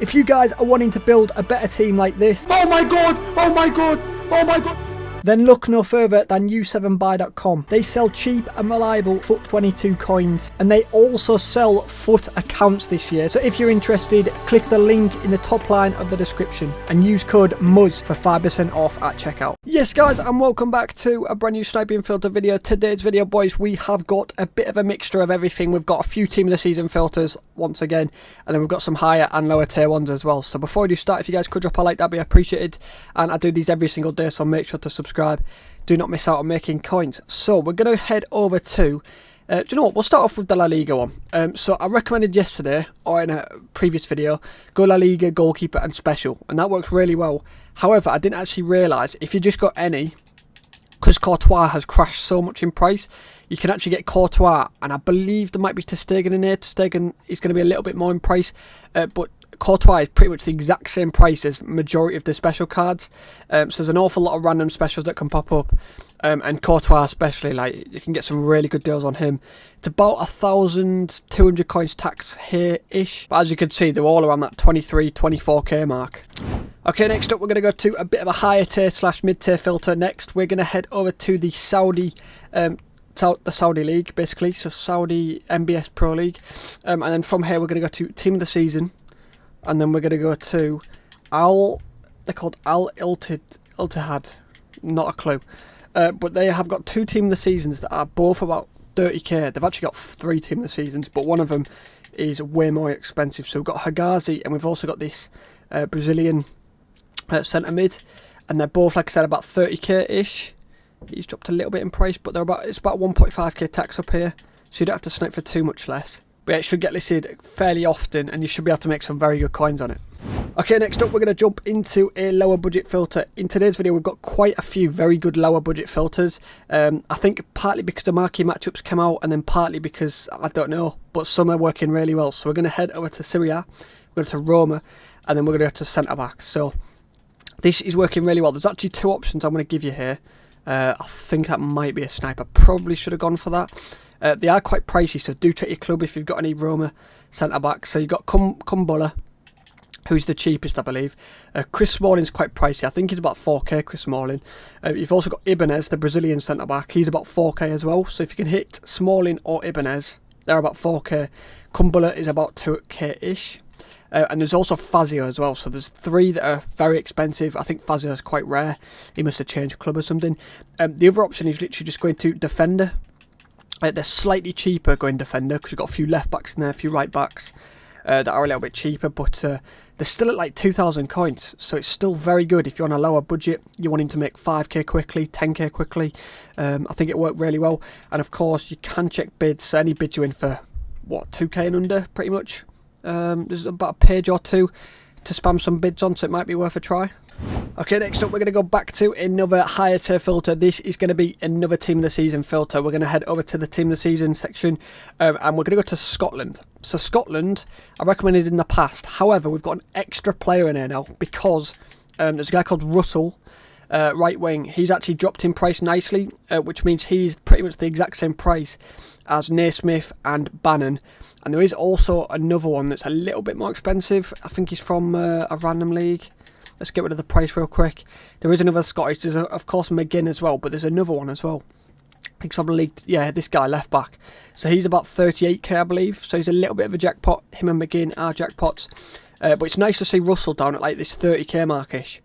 If you guys are wanting to build a better team like this, oh my god, oh my god, oh my god, then look no further than U7BUY.com. They sell cheap and reliable FUT 22 coins, and they also sell FUT accounts this year. So if you're interested, click the link in the top line of the description and use code MUZZ for 5% off at checkout. Yes guys, and welcome back to a brand new sniping filter video. Today's video, boys, we have got a bit of a mixture of everything. We've got a few team of the season filters once again, and then we've got some higher and lower tier ones as well. So before we do start, if you guys could drop a like, that'd be appreciated. And I do these every single day, so make sure to subscribe. Do not miss out on making coins. So we're going to head over to do you know what, we'll start off with the La Liga one. So I recommended yesterday, or in a previous video, go La Liga, goalkeeper and special, and that works really well. However, I didn't actually realise if you just got any, because Courtois has crashed so much in price, you can actually get Courtois, and I believe there might be ter Stegen in here. Ter Stegen is going to be a little bit more in price, but Courtois is pretty much the exact same price as majority of the special cards. So there's an awful lot of random specials that can pop up, and Courtois especially, like, you can get some really good deals on him. It's about 1,200 coins tax here-ish, but as you can see, they're all around that 23-24k mark. Okay, next up we're going to go to a bit of a higher tier / mid tier filter. Next we're going to head over to the Saudi League, basically, so Saudi MBS Pro League, and then from here we're going to go to team of the season. And then we're going to go to they're called Al Ittihad, not a clue. But they have got two team of the seasons that are both about 30k. They've actually got three team of the seasons, but one of them is way more expensive. So we've got Hagazi, and we've also got this Brazilian centre mid, and they're both, like I said, about 30k-ish. He's dropped a little bit in price, but it's about 1.5k tax up here, so you don't have to snipe for too much less. But yeah, it should get listed fairly often, and you should be able to make some very good coins on it. Okay, next up we're going to jump into a lower budget filter. In today's video we've got quite a few very good lower budget filters. I think partly because the marquee matchups came out, and then partly because, I don't know, but some are working really well. So we're going to head over to Syria, we're going to Roma, and then we're going to go to centre back. So this is working really well. There's actually two options I'm going to give you here. I think that might be a sniper. Probably should have gone for that. They are quite pricey, so do check your club if you've got any Roma centre-backs. So you've got Kumbulla, who's the cheapest, I believe. Chris Smalling's quite pricey. I think he's about 4k, Chris Smalling. You've also got Ibanez, the Brazilian centre-back. He's about 4k as well. So if you can hit Smalling or Ibanez, they're about 4k. Kumbulla is about 2k-ish. And there's also Fazio as well. So there's three that are very expensive. I think Fazio is quite rare. He must have changed club or something. The other option is literally just going to defender. They're slightly cheaper going defender because you've got a few left backs in there, a few right backs that are a little bit cheaper, but they're still at like 2,000 coins, so it's still very good if you're on a lower budget. You're wanting to make 5k quickly, 10k quickly. I think it worked really well, and of course you can check bids. So any bid you're in for, what, 2k and under, pretty much. There's about a page or two to spam some bids on, so it might be worth a try. Okay, next up we're going to go back to another higher tier filter. This is going to be another team of the season filter. We're going to head over to the team of the season section, and we're going to go to Scotland. So Scotland, I recommended in the past. However, we've got an extra player in here now because there's a guy called Russell, right wing. He's actually dropped in price nicely, which means he's pretty much the exact same price as Naismith and Bannon. And there is also another one that's a little bit more expensive. I think he's from a random league. Let's get rid of the price real quick. There is another Scottish. There's, of course, McGinn as well, but there's another one as well. I think from the league. Yeah, this guy, left back. So he's about 38k, I believe. So he's a little bit of a jackpot. Him and McGinn are jackpots. But it's nice to see Russell down at like this 30k markish.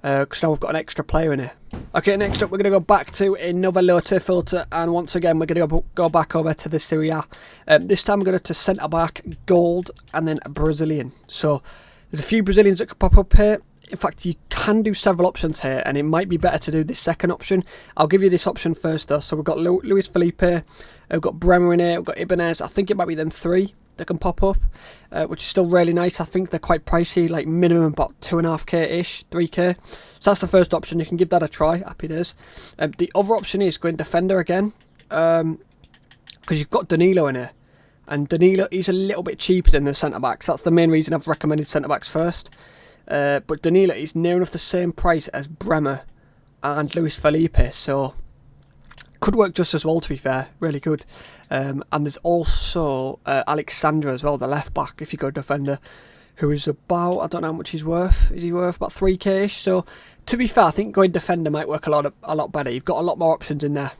Because now we've got an extra player in here. Okay, next up we're going to go back to another low tier filter, and once again we're going to go back over to the Serie A. This time we're going to centre back, gold, and then a Brazilian. So there's a few Brazilians that could pop up here. In fact, you can do several options here, and it might be better to do this second option. I'll give you this option first though. So we've got Luis Felipe, we've got Bremer in here, we've got Ibanez. I think it might be them three that can pop up, which is still really nice. I think they're quite pricey, like minimum about 2.5k-ish, 3k. So that's the first option. You can give that a try. Happy days. The other option is going defender again, because you've got Danilo in here. And Danilo is a little bit cheaper than the centre-backs. That's the main reason I've recommended centre-backs first. But Danilo is near enough the same price as Bremer and Luis Felipe, so could work just as well, to be fair. Really good. And there's also Alexandra as well, the left back, if you go defender, who is about, I don't know how much he's worth. Is he worth about 3k-ish? So to be fair, I think going defender might work a lot better. You've got a lot more options in there.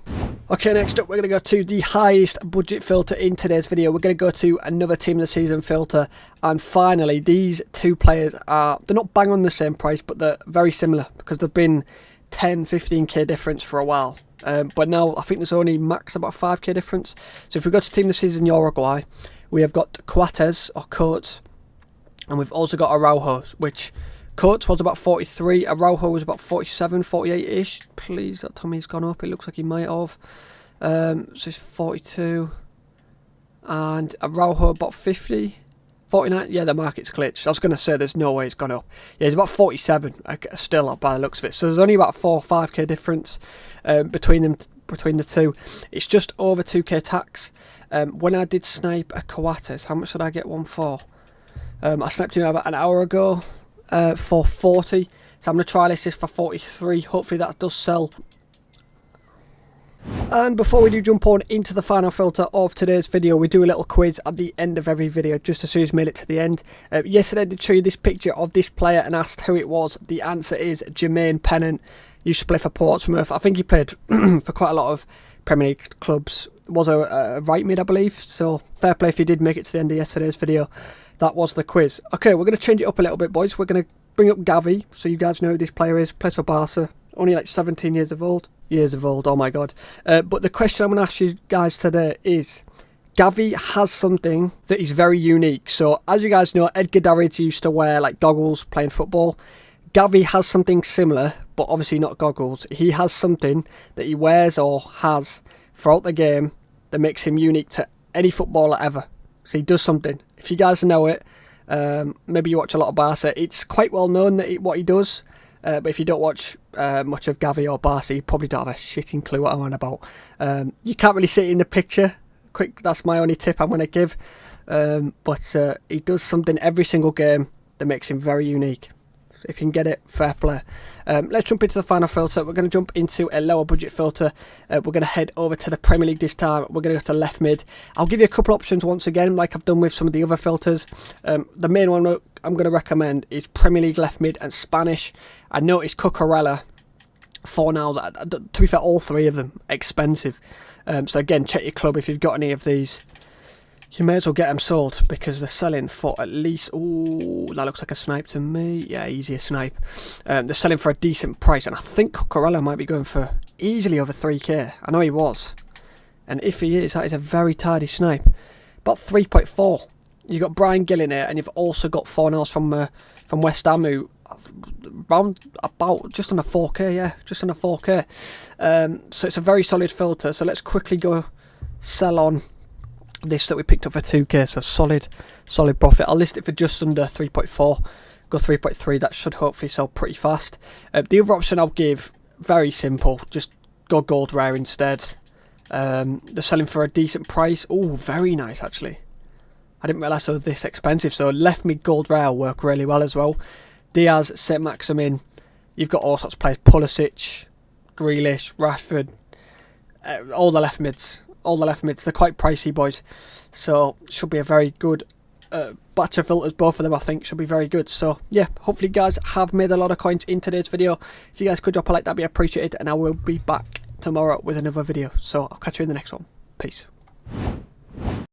Okay, next up we're going to go to the highest budget filter in today's video. We're going to go to another team of the season filter, and finally these two players they're not bang on the same price, but they're very similar because they've been 10-15k difference for a while. But now I think there's only max about 5k difference. So if we go to team of the season Uruguay, we have got Coates or Coates, and we've also got Araujo, which Coates was about 43, Araujo was about 47, 48-ish. Please, that Tommy's gone up. It looks like he might have. So it's 42. And Araujo about 50. 49. Yeah, the market's glitched. I was going to say there's no way it's gone up. Yeah, it's about 47. Still up by the looks of it. So there's only about 4 or 5k difference between the two. It's just over 2k tax. When I did snipe a Coates, how much did I get one for? I sniped him about an hour ago. For 40, so I'm going to try this for 43. Hopefully that does sell. And before we do jump on into the final filter of today's video, we do a little quiz at the end of every video, just as soon as you made it to the end. Yesterday I did show you this picture of this player and asked who it was. The answer is Jermaine Pennant. Used to play for Portsmouth. I think he played for quite a lot of Premier League clubs. Was a right mid, I believe, so fair play if you did make it to the end of yesterday's video. That was the quiz. Okay, we're going to change it up a little bit, boys. We're going to bring up Gavi, so you guys know who this player is. Plays for Barca, only like 17 years old. Oh my god. But the question I'm going to ask you guys today is, Gavi has something that is very unique. So as you guys know, Edgar Davids used to wear like goggles playing football. Gavi has something similar, but obviously not goggles. He has something that he wears or has throughout the game that makes him unique to any footballer ever. So he does something. If you guys know it, maybe you watch a lot of Barca, it's quite well known that what he does. But if you don't watch much of Gavi or Barca, you probably don't have a shitting clue what I'm on about. You can't really see it in the picture. Quick, that's my only tip I'm going to give. But he does something every single game that makes him very unique. If you can get it, fair play. Let's jump into the final filter. We're going to jump into a lower budget filter. We're going to head over to the Premier League this time. We're going to go to left mid. I'll give you a couple options once again, like I've done with some of the other filters. The main one I'm going to recommend is Premier League left mid and Spanish. I noticed Cucurella for now. To be fair, all three of them expensive. So again, check your club if you've got any of these. You may as well get them sold because they're selling for at least, ooh, that looks like a snipe to me. Yeah, easier snipe. They're selling for a decent price, and I think Cucurella might be going for easily over 3k. I know he was, and if he is, that is a very tidy snipe. About 3.4. You've got Brian Gill in here, and you've also got Fornals from West Ham, who around about just under 4k. Yeah, just under 4k. So it's a very solid filter. So let's quickly go sell on this that we picked up for 2k, so solid profit. I'll list it for just under 3.4, go 3.3. That should hopefully sell pretty fast. The other option I'll give, very simple, just go gold rare instead. They're selling for a decent price. Oh, very nice actually. I didn't realise they were this expensive. So left mid gold rare will work really well as well. Diaz, St Maximin, you've got all sorts of players, Pulisic, Grealish, Rashford, all the left mids. They're quite pricey, boys, so should be a very good batch of filters. Both of them I think should be very good. So yeah, hopefully you guys have made a lot of coins in today's video. If you guys could drop a like, that'd be appreciated, and I will be back tomorrow with another video. So I'll catch you in the next one. Peace.